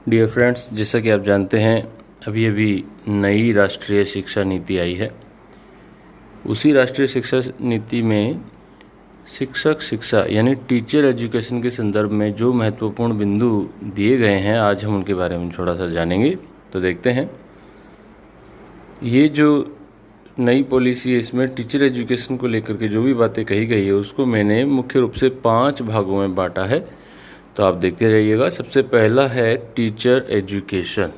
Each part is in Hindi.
डियर फ्रेंड्स, जैसा कि आप जानते हैं अभी अभी नई राष्ट्रीय शिक्षा नीति आई है। उसी राष्ट्रीय शिक्षा नीति में शिक्षक शिक्षा यानी टीचर एजुकेशन के संदर्भ में जो महत्वपूर्ण बिंदु दिए गए हैं, आज हम उनके बारे में थोड़ा सा जानेंगे। तो देखते हैं, ये जो नई पॉलिसी है इसमें टीचर एजुकेशन को लेकर के जो भी बातें कही गई है उसको मैंने मुख्य रूप से 5 भागों में बांटा है। तो आप देखते रहिएगा। सबसे पहला है टीचर एजुकेशन,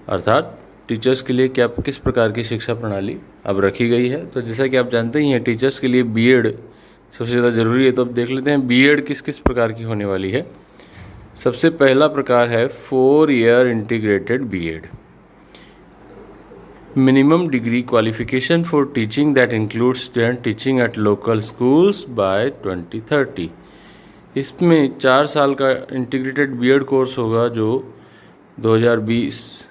अर्थात टीचर्स के लिए क्या किस प्रकार की शिक्षा प्रणाली अब रखी गई है। तो जैसा कि आप जानते ही हैं, टीचर्स के लिए बीएड सबसे ज़्यादा ज़रूरी है। तो अब देख लेते हैं बीएड किस किस प्रकार की होने वाली है। सबसे पहला प्रकार है 4 year integrated BEd, minimum degree qualification for teaching that include student teaching at local schools by 2030। इसमें 4 साल का इंटीग्रेटेड बीएड कोर्स होगा जो 2030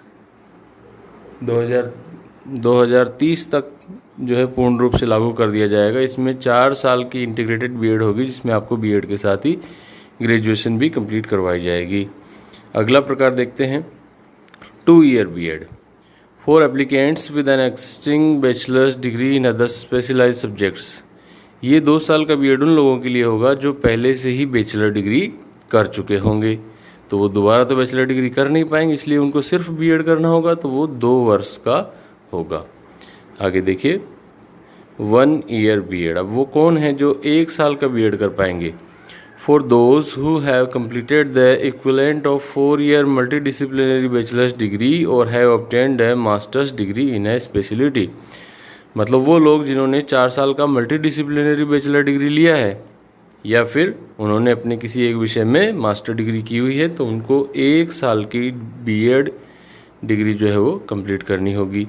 तक जो है पूर्ण रूप से लागू कर दिया जाएगा। इसमें 4 साल की इंटीग्रेटेड बीएड होगी जिसमें आपको बीएड के साथ ही ग्रेजुएशन भी कंप्लीट करवाई जाएगी। अगला प्रकार देखते हैं 2 year BEd for applicants with an existing bachelor's degree in other specialised subjects. ये 2 साल का बीएड उन लोगों के लिए होगा जो पहले से ही बैचलर डिग्री कर चुके होंगे। तो वो दोबारा तो बैचलर डिग्री कर नहीं पाएंगे, इसलिए उनको सिर्फ बीएड करना होगा। तो वो 2 वर्ष का होगा। आगे देखिए 1 ईयर बीएड। अब वो कौन है जो 1 साल का बीएड कर पाएंगे? For those who have completed the equivalent of 4 year multidisciplinary bachelor's degree और have obtained a master's degree in a speciality. मतलब वो लोग जिन्होंने 4 साल का मल्टीडिसिप्लिनरी बैचलर डिग्री लिया है या फिर उन्होंने अपने किसी एक विषय में मास्टर डिग्री की हुई है, तो उनको 1 साल की बीएड डिग्री जो है वो कंप्लीट करनी होगी।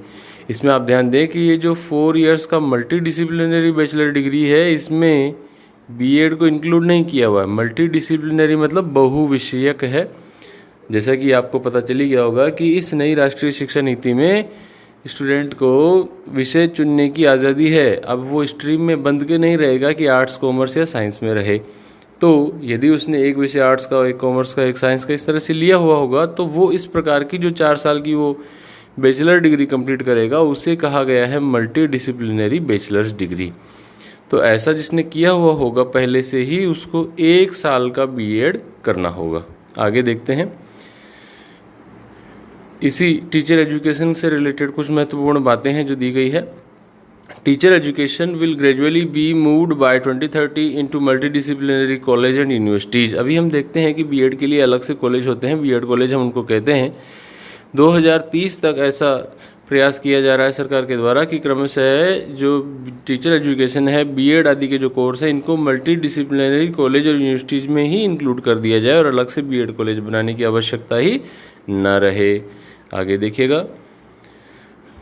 इसमें आप ध्यान दें कि ये जो 4 इयर्स का मल्टीडिसिप्लिनरी बैचलर डिग्री है इसमें बीएड को इंक्लूड नहीं किया हुआ है। मल्टीडिसिप्लिनरी मतलब बहुविषयक है। जैसा कि आपको पता चली गया होगा कि इस नई राष्ट्रीय शिक्षा नीति में स्टूडेंट को विषय चुनने की आज़ादी है। अब वो स्ट्रीम में बंद के नहीं रहेगा कि आर्ट्स, कॉमर्स या साइंस में रहे। तो यदि उसने एक विषय आर्ट्स का, एक कॉमर्स का, एक साइंस का इस तरह से लिया हुआ होगा तो वो इस प्रकार की जो 4 साल की वो बैचलर डिग्री कंप्लीट करेगा उसे कहा गया है मल्टी डिसिप्लिनरी बैचलर्स डिग्री। तो ऐसा जिसने किया हुआ होगा पहले से ही उसको 1 साल का बीएड करना होगा। आगे देखते हैं, इसी टीचर एजुकेशन से रिलेटेड कुछ महत्वपूर्ण बातें हैं जो दी गई है। Teacher education will gradually be moved by 2030 into multidisciplinary college and universities. अभी हम देखते हैं कि बीएड के लिए अलग से कॉलेज होते हैं, बीएड कॉलेज हम उनको कहते हैं। 2030 तक ऐसा प्रयास किया जा रहा है सरकार के द्वारा कि क्रमशः जो टीचर एजुकेशन है, बीएड आदि के जो कोर्स है, इनको मल्टीडिसिप्लिनरी कॉलेज और यूनिवर्सिटीज़ में ही इंक्लूड कर दिया जाए और अलग से बीएड कॉलेज बनाने की आवश्यकता ही न रहे। आगे देखिएगा,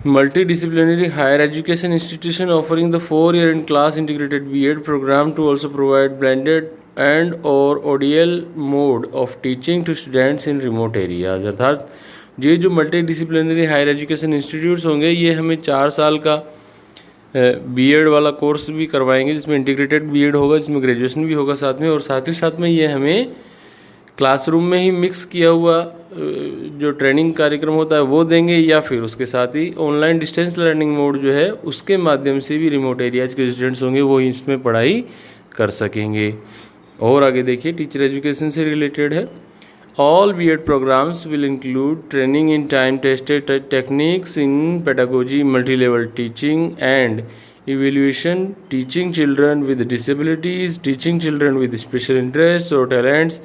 multidisciplinary higher education institution offering the 4 year in class integrated BEd programme to also provide blended and और ODL mode of teaching to students in remote areas. अर्थात ये जो मल्टीडिसिप्लिनरी हायर एजुकेशन इंस्टीट्यूट्स होंगे ये हमें 4 साल का बीएड वाला कोर्स भी करवाएंगे जिसमें इंटीग्रेटेड बीएड होगा, जिसमें ग्रेजुएशन भी होगा साथ में, और साथ ही साथ में ये हमें क्लासरूम में ही मिक्स किया हुआ जो ट्रेनिंग कार्यक्रम होता है वो देंगे, या फिर उसके साथ ही ऑनलाइन डिस्टेंस लर्निंग मोड जो है उसके माध्यम से भी रिमोट एरियाज के स्टूडेंट्स होंगे वो इसमें पढ़ाई कर सकेंगे। और आगे देखिए, टीचर एजुकेशन से रिलेटेड है, all BEd programmes will include training in time tested techniques in pedagogy, multi level teaching and evaluation, teaching children with disabilities, teaching children with special interests or talents,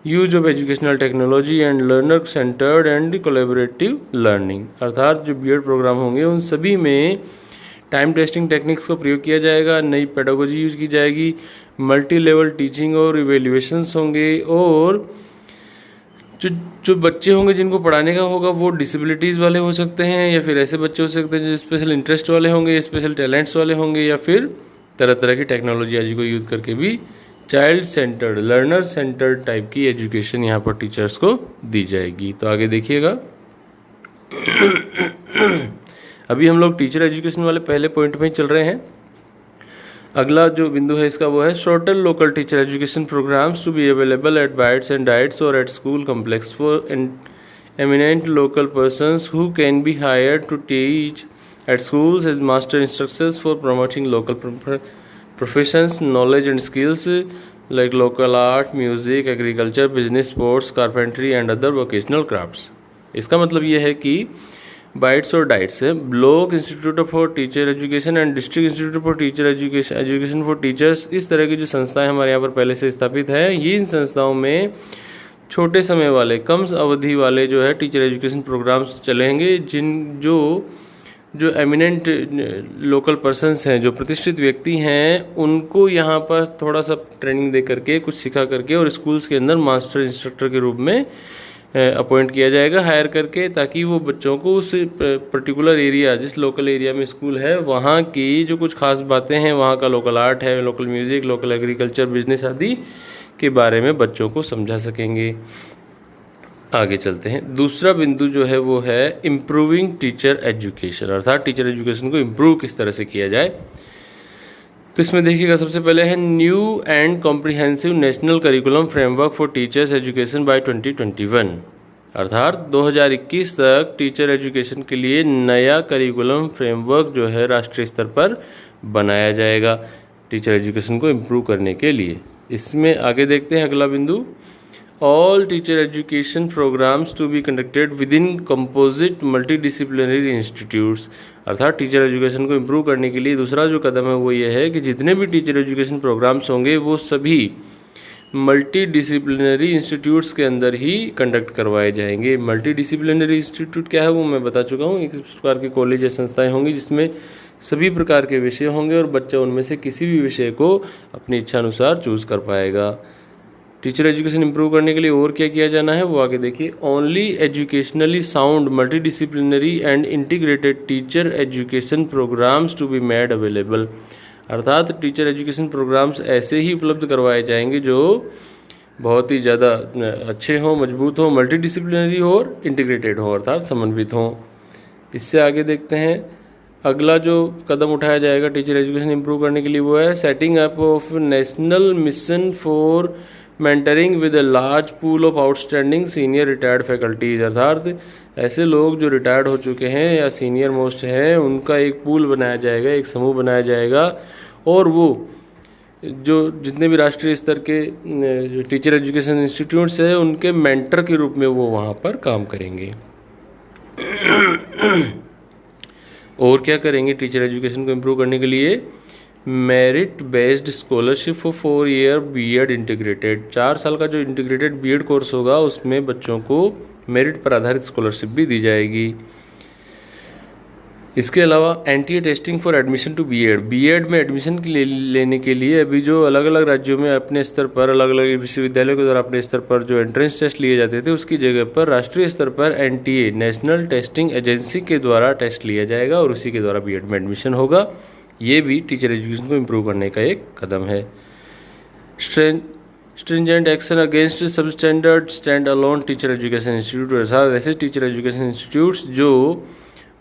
use of educational technology and learner centred and collaborative learning. अर्थात जो बीएड प्रोग्राम होंगे उन सभी में टाइम टेस्टिंग टेक्निक्स का प्रयोग किया जाएगा, नई पेडागोजी यूज की जाएगी, मल्टी लेवल टीचिंग और इवेल्युएशंस होंगे, और जो बच्चे होंगे जिनको पढ़ाने का होगा वो डिसेबिलिटीज़ वाले हो सकते हैं, या फिर ऐसे बच्चे हो सकते हैं जो स्पेशल इंटरेस्ट वाले होंगे, स्पेशल टैलेंट्स वाले होंगे, या फिर तरह तरह की टेक्नोलॉजी आदि को यूज करके भी child centred, learner centred type की एजुकेशन यहाँ पर टीचर्स को दी जाएगी। तो आगे देखिएगा, अभी हम लोग टीचर एजुकेशन वाले पहले पॉइंट में ही चल रहे हैं। अगला जो बिंदु है इसका वो है shorter local teacher education programmes to be available at BITEs and DIETs और at school complex for eminent local persons who can be hired to teach at schools as master instructors for promoting local professions, knowledge and skills like local art, music, agriculture, business, sports, carpentry and other vocational crafts. इसका मतलब ये है कि बाइट्स और डाइट्स है block institute for teacher education and district institute for teacher education for teachers, इस तरह की जो संस्थाएं हमारे यहाँ पर पहले से स्थापित है, ये इन संस्थाओं में छोटे समय वाले कम अवधि वाले जो है टीचर एजुकेशन प्रोग्राम्स चलेंगे, जो एमिनेंट लोकल पर्सन्स हैं, जो प्रतिष्ठित व्यक्ति हैं, उनको यहाँ पर थोड़ा सा ट्रेनिंग दे करके कुछ सिखा करके और स्कूल्स के अंदर मास्टर इंस्ट्रक्टर के रूप में अपॉइंट किया जाएगा, हायर करके, ताकि वो बच्चों को उस पर्टिकुलर एरिया, जिस लोकल एरिया में स्कूल है, वहाँ की जो कुछ खास बातें हैं, वहाँ का लोकल आर्ट है, local music, local agriculture, business आदि के बारे में बच्चों को समझा सकेंगे। आगे चलते हैं। दूसरा बिंदु जो है वो है इम्प्रूविंग टीचर एजुकेशन, अर्थात टीचर एजुकेशन को इम्प्रूव किस तरह से किया जाए। तो इसमें देखिएगा, सबसे पहले है new and comprehensive national curriculum framework for teachers education by 2021, अर्थात 2021 तक टीचर एजुकेशन के लिए नया करिकुलम फ्रेमवर्क जो है राष्ट्रीय स्तर पर बनाया जाएगा टीचर एजुकेशन को इम्प्रूव करने के लिए। इसमें आगे देखते हैं अगला बिंदु, all teacher education programmes to be conducted within composite multidisciplinary institutes, अर्थात टीचर एजुकेशन को इम्प्रूव करने के लिए दूसरा जो कदम है वो ये है कि जितने भी टीचर एजुकेशन प्रोग्राम्स होंगे वो सभी मल्टी डिसिप्लिनरी इंस्टीट्यूट्स के अंदर ही कंडक्ट करवाए जाएंगे। मल्टी डिसिप्लिनरी इंस्टीट्यूट क्या है वो मैं बता चुका हूँ। एक प्रकार के कॉलेज या संस्थाएं होंगी जिसमें सभी प्रकार के विषय होंगे और बच्चा उनमें से किसी भी विषय को अपनी इच्छा अनुसार चूज कर पाएगा। टीचर एजुकेशन इंप्रूव करने के लिए और क्या किया जाना है वो आगे देखिए। Only educationally sound multi disciplinary and integrated teacher education programmes to be made available, अर्थात टीचर एजुकेशन प्रोग्राम्स ऐसे ही उपलब्ध करवाए जाएंगे जो बहुत ही ज़्यादा अच्छे हों, मजबूत हों, मल्टी डिसिप्लिनरी हो और इंटीग्रेटेड हो, अर्थात समन्वित हों। इससे आगे देखते हैं अगला जो कदम उठाया जाएगा टीचर एजुकेशन इंप्रूव करने के लिए वो है setting up of national mission for mentoring with a large pool of outstanding senior retired faculties, अर्थात ऐसे लोग जो रिटायर्ड हो चुके हैं या सीनियर मोस्ट हैं उनका एक पूल बनाया जाएगा, एक समूह बनाया जाएगा और वो जो जितने भी राष्ट्रीय स्तर के जो टीचर एजुकेशन इंस्टीट्यूट्स हैं उनके मेंटर के रूप में वो वहाँ पर काम करेंगे। और क्या करेंगे टीचर एजुकेशन को इम्प्रूव करने के लिए, merit based scholarship for 4 year BEd integrated, 4 साल का जो इंटीग्रेटेड बीएड कोर्स होगा उसमें बच्चों को मेरिट पर आधारित स्कॉलरशिप भी दी जाएगी। इसके अलावा NTA testing for admission to BEd में एडमिशन लेने के लिए अभी जो अलग अलग राज्यों में अपने स्तर पर अलग अलग विश्वविद्यालयों के द्वारा अपने स्तर पर जो एंट्रेंस टेस्ट लिए जाते थे उसकी जगह पर राष्ट्रीय स्तर पर एनटीए नेशनल टेस्टिंग एजेंसी के द्वारा टेस्ट लिया जाएगा और उसी के द्वारा बीएड में एडमिशन होगा। ये भी टीचर एजुकेशन को इम्प्रूव करने का एक कदम है। Stringent action against substandard stand alone teacher education institute, अर्थात ऐसे टीचर एजुकेशन इंस्टीट्यूट्स जो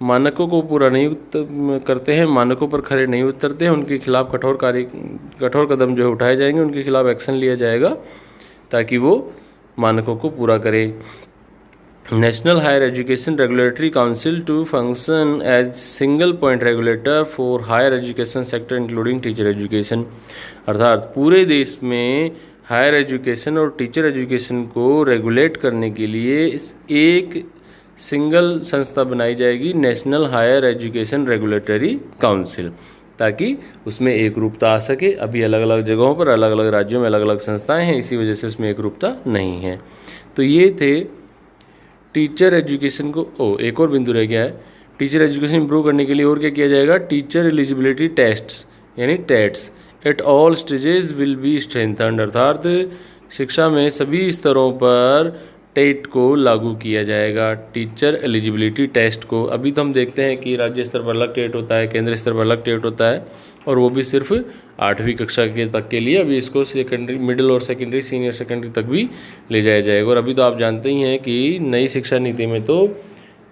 मानकों को पूरा नहीं करते हैं, मानकों पर खरे नहीं उतरते हैं, उनके खिलाफ कठोर कदम जो है उठाए जाएंगे, उनके खिलाफ एक्शन लिया जाएगा ताकि वो मानकों को पूरा करें। National Higher Education Regulatory Council to function as single point regulator for higher education sector including teacher education, अर्थात पूरे देश में हायर एजुकेशन और टीचर एजुकेशन को रेगुलेट करने के लिए एक सिंगल संस्था बनाई जाएगी, National Higher Education Regulatory Council, ताकि उसमें एक रूपता आ सके। अभी अलग अलग जगहों पर अलग अलग राज्यों में अलग अलग संस्थाएं हैं, इसी वजह से उसमें एक रूपता नहीं है। तो ये थे टीचर एजुकेशन को एक और बिंदु रह गया है, टीचर एजुकेशन इंप्रूव करने के लिए और क्या किया जाएगा, टीचर एलिजिबिलिटी टेस्ट्स यानी TETs at all stages will be strengthened, अर्थात शिक्षा में सभी स्तरों पर टेट को लागू किया जाएगा, टीचर एलिजिबिलिटी टेस्ट को। अभी तो हम देखते हैं कि राज्य स्तर पर अलग टेट होता है, केंद्र स्तर पर अलग टेट होता है और वो भी सिर्फ 8वीं कक्षा के तक के लिए। अभी इसको सेकेंडरी, मिडिल और सेकेंडरी, सीनियर सेकेंडरी तक भी ले जाया जाएगा। और अभी तो आप जानते ही हैं कि नई शिक्षा नीति में तो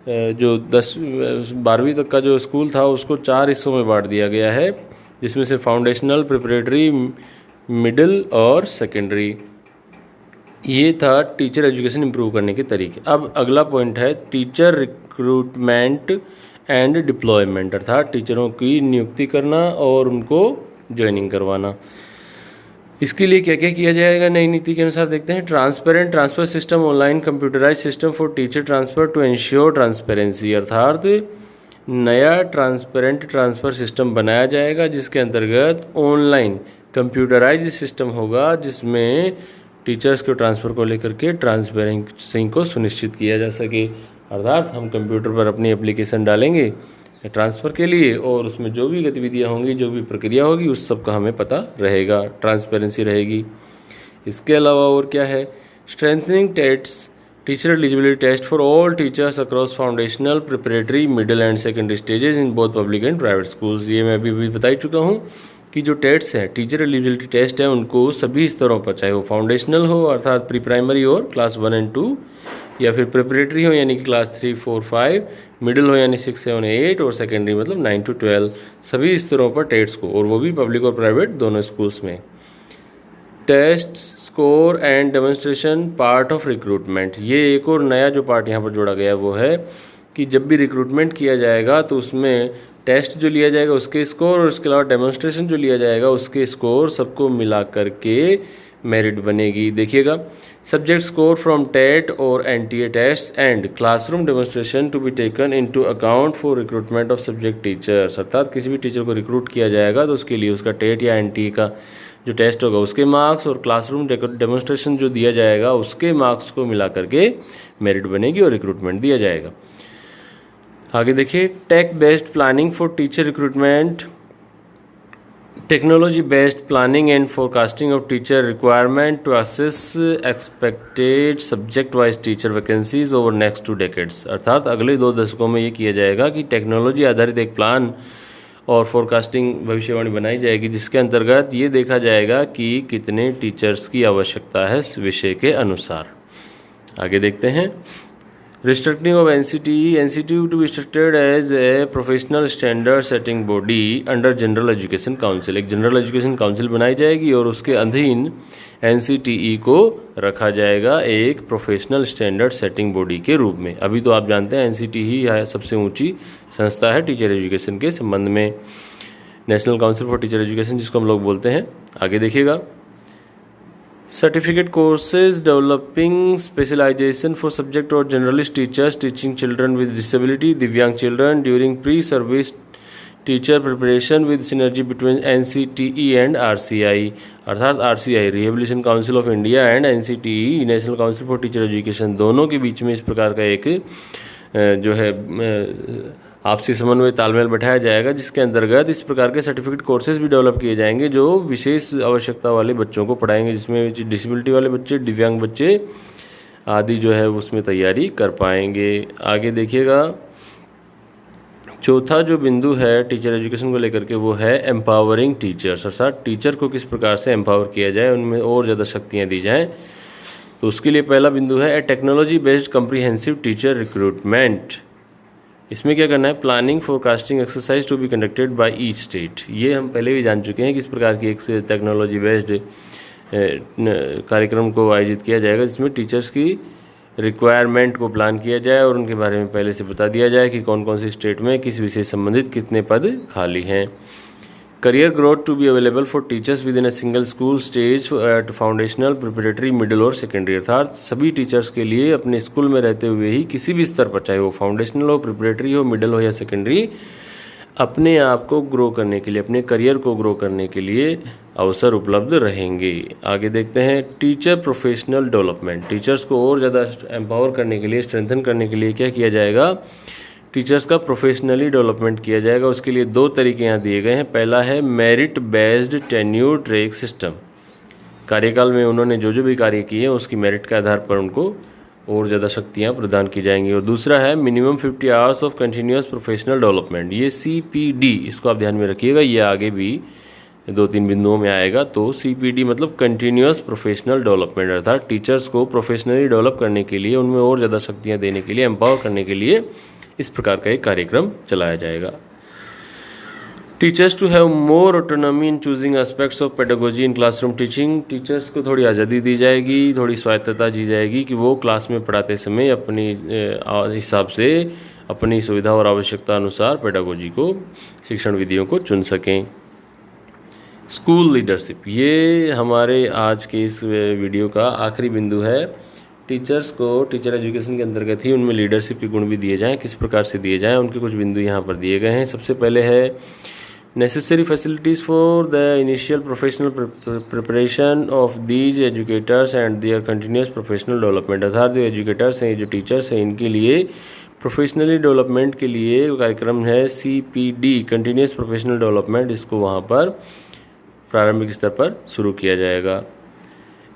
जो 12वीं तक का जो स्कूल था उसको 4 हिस्सों में बांट दिया गया है, जिसमें से फाउंडेशनल, प्रिपरेटरी, मिडिल और सेकेंडरी। ये था टीचर एजुकेशन इम्प्रूव करने के तरीके। अब अगला पॉइंट है टीचर रिक्रूटमेंट एंड डिप्लॉयमेंट, अर्थात टीचरों की नियुक्ति करना और उनको ज्वाइनिंग करवाना। इसके लिए क्या क्या किया जाएगा नई नीति के अनुसार देखते हैं। Transparent transfer system, online computerise system for teacher transfer to ensure transparency, अर्थात नया ट्रांसपेरेंट ट्रांसफ़र सिस्टम बनाया जाएगा जिसके अंतर्गत ऑनलाइन कंप्यूटराइज सिस्टम होगा जिसमें टीचर्स को ट्रांसफ़र को लेकर के ट्रांसपेरेंसी को सुनिश्चित किया जा सके। अर्थात हम कंप्यूटर पर अपनी एप्लीकेशन डालेंगे ट्रांसफ़र के लिए और उसमें जो भी गतिविधियां होंगी, जो भी प्रक्रिया होगी, उस सब का हमें पता रहेगा, ट्रांसपेरेंसी रहेगी। इसके अलावा और क्या है, strengthening tests, teacher eligibility test for all teachers across foundational, preparatory, middle and secondary stages in both public and private schools. ये मैं अभी बता ही चुका हूँ कि जो टेस्ट्स हैं, टीचर एलिजिबिलिटी टेस्ट है, उनको सभी स्तरों पर, चाहे वो फाउंडेशनल हो अर्थात प्री प्राइमरी और क्लास 1 और 2, या फिर प्रिपरेटरी हो यानी कि क्लास 3, 4, 5, मिडिल हो यानी 6, 7, 8 और सेकेंडरी मतलब 9 to 12, सभी स्तरों पर टेस्ट को, और वो भी पब्लिक और प्राइवेट दोनों स्कूल्स में। Test score and demonstration part of recruitment, ये एक और नया जो पार्ट यहाँ पर जोड़ा गया है वो है कि जब भी रिक्रूटमेंट किया जाएगा तो उसमें टेस्ट जो लिया जाएगा उसके स्कोर और उसके अलावा डेमोन्स्ट्रेशन जो लिया जाएगा उसके स्कोर सबको मिला करके मेरिट बनेगी। देखिएगा, सब्जेक्ट स्कोर फ्रॉम टेट और NTA test and classroom demonstration to be taken into account for recruitment of subject teachers, अर्थात किसी भी टीचर को रिक्रूट किया जाएगा तो उसके लिए उसका टेट या एनटीए का जो टेस्ट होगा उसके मार्क्स और क्लासरूम डेमोन्स्ट्रेशन जो दिया जाएगा उसके मार्क्स को मिला करके मेरिट बनेगी और रिक्रूटमेंट दिया जाएगा। आगे देखिए, tech based planning for teacher recruitment, technology based planning and forecasting of teacher requirement to assess expected subject wise teacher vacancies over next 2 decades, अर्थात अगले 2 दशकों में ये किया जाएगा कि टेक्नोलॉजी आधारित एक प्लान और फोरकास्टिंग भविष्यवाणी बनाई जाएगी जिसके अंतर्गत ये देखा जाएगा कि कितने टीचर्स की आवश्यकता है इस विषय के अनुसार। आगे देखते हैं, restricting of NCT to be structured as a professional standard setting body under general education council, एक जनरल एजुकेशन काउंसिल बनाई जाएगी और उसके अधीन एनसीटीई को रखा जाएगा एक प्रोफेशनल स्टैंडर्ड सेटिंग बॉडी के रूप में। अभी तो आप जानते हैं एनसीटीई सबसे ऊंची संस्था है टीचर एजुकेशन के संबंध में, national council for teacher education जिसको हम लोग बोलते हैं। आगे देखिएगा, certificate courses developing specialisation for subject और generalist teachers teaching children with disability, दिव्यांग children during pre service teacher preparation with synergy between NCTE and RCI, अर्थात RCI rehabilitation council of India and NCTE national council for teacher education, दोनों के बीच में इस प्रकार का एक जो है आपसी समन्वय तालमेल बैठाया जाएगा जिसके अंतर्गत इस प्रकार के सर्टिफिकेट कोर्सेज भी डेवलप किए जाएंगे जो विशेष आवश्यकता वाले बच्चों को पढ़ाएंगे, जिसमें डिसेबिलिटी वाले बच्चे, दिव्यांग बच्चे आदि जो है उसमें तैयारी कर पाएंगे। आगे देखिएगा, चौथा जो बिंदु है टीचर एजुकेशन को लेकर के वो है एम्पावरिंग टीचर्स, अर्थात टीचर को किस प्रकार से एम्पावर किया जाए, उनमें और ज़्यादा शक्तियाँ दी जाएँ। तो उसके लिए पहला बिंदु है a technology based comprehensive teacher recruitment. इसमें क्या करना है, planning forecasting exercise to be conducted by each state, ये हम पहले भी जान चुके हैं कि इस प्रकार की एक टेक्नोलॉजी बेस्ड कार्यक्रम को आयोजित किया जाएगा जिसमें टीचर्स की रिक्वायरमेंट को प्लान किया जाए और उनके बारे में पहले से बता दिया जाए कि कौन कौन सी स्टेट में किस विषय से संबंधित कितने पद खाली हैं। Career growth to be available for teachers within a single school stage at foundational, preparatory, middle और सेकेंडरी, अर्थात सभी टीचर्स के लिए अपने स्कूल में रहते हुए ही किसी भी स्तर पर, चाहे वो फाउंडेशनल हो, प्रिपरेटरी हो, मिडिल हो या सेकेंडरी, अपने आप को ग्रो करने के लिए, अपने करियर को ग्रो करने के लिए अवसर उपलब्ध रहेंगे। आगे देखते हैं, टीचर प्रोफेशनल डेवलपमेंट, टीचर्स को और ज़्यादा एम्पावर करने के लिए, स्ट्रेंथन करने के लिए क्या किया जाएगा, टीचर्स का प्रोफेशनली डेवलपमेंट किया जाएगा। उसके लिए 2 तरीके यहाँ दिए गए हैं। पहला है merit based tenure track system, कार्यकाल में उन्होंने जो भी कार्य किए उसकी मेरिट के आधार पर उनको और ज़्यादा शक्तियाँ प्रदान की जाएंगी। और दूसरा है minimum 50 hours of continuous professional development, ये CPD, इसको आप ध्यान में रखिएगा, ये आगे भी 2-3 बिंदुओं में आएगा। तो CPD मतलब कंटिन्यूस प्रोफेशनल डेवलपमेंट, अर्थात टीचर्स को प्रोफेशनली डेवलप करने के लिए, उनमें और ज़्यादा शक्तियाँ देने के लिए, एम्पावर करने के लिए इस प्रकार का एक कार्यक्रम चलाया जाएगा। Teachers to have more autonomy in choosing aspects of pedagogy in classroom teaching. Teachers को थोड़ी आज़ादी दी जाएगी, थोड़ी स्वायत्तता दी जाएगी कि वो क्लास में पढ़ाते समय अपनी हिसाब से अपनी सुविधा और आवश्यकता अनुसार पेडागोजी को, शिक्षण विधियों को चुन सकें। स्कूल लीडरशिप, ये हमारे आज के इस वीडियो का आखिरी बिंदु है। टीचर्स को टीचर एजुकेशन के अंतर्गत ही उनमें लीडरशिप के गुण भी दिए जाएं, किस प्रकार से दिए जाएं, उनके कुछ बिंदु यहाँ पर दिए गए हैं। सबसे पहले है necessary facilities for the initial professional preparation of these educators and their continuous professional development। अर्थात जो एजुकेटर्स हैं, जो टीचर्स हैं, इनके लिए प्रोफेशनली डेवलपमेंट के लिए कार्यक्रम है CPD, कंटिन्यूस प्रोफेशनल डेवलपमेंट, इसको वहाँ पर प्रारंभिक स्तर पर शुरू किया जाएगा।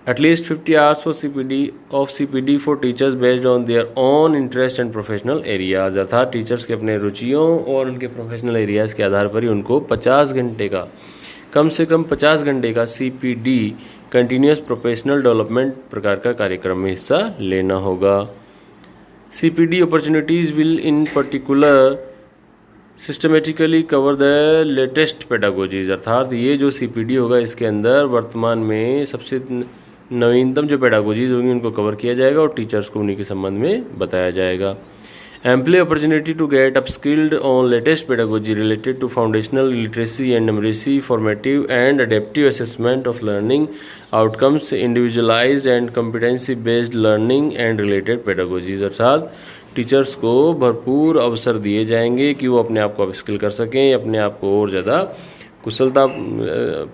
At least 50 hours for CPD for teachers based on their own interest and professional areas। अर्थात टीचर्स के अपने रुचियों और उनके प्रोफेशनल एरियाज़ के आधार पर ही उनको 50 घंटे का, कम से कम 50 घंटे का CPD, कंटिन्यूस प्रोफेशनल डेवलपमेंट प्रकार का कार्यक्रम में हिस्सा लेना होगा। CPD opportunities will in particular systematically cover the latest pedagogies. अर्थात ये जो CPD होगा, इसके अंदर वर्तमान में सबसे नवीनतम जो पेडागोजीज होंगी उनको कवर किया जाएगा और टीचर्स को उन्हीं के संबंध में बताया जाएगा। Amply opportunity to get upskilled on latest pedagogy related to foundational literacy and numeracy, formative and adaptive assessment of learning outcomes, individualised and competency based learning and related pedagogies. अर्थात टीचर्स को भरपूर अवसर दिए जाएंगे कि वो अपने आप को अपस्किल कर सकें, अपने आप को और ज़्यादा कुशलता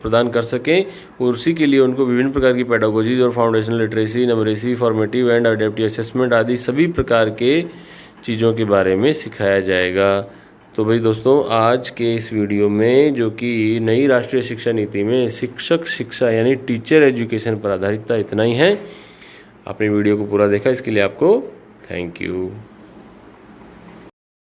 प्रदान कर सकें, और उसी के लिए उनको विभिन्न प्रकार की पेडागोजीज और foundational literacy, numeracy, formative and adaptive assessment आदि सभी प्रकार के चीज़ों के बारे में सिखाया जाएगा। तो भाई दोस्तों, आज के इस वीडियो में, जो कि नई राष्ट्रीय शिक्षा नीति में शिक्षक शिक्षा यानी टीचर एजुकेशन पर आधारित था, इतना ही है। आपने वीडियो को पूरा देखा, इसके लिए आपको थैंक यू।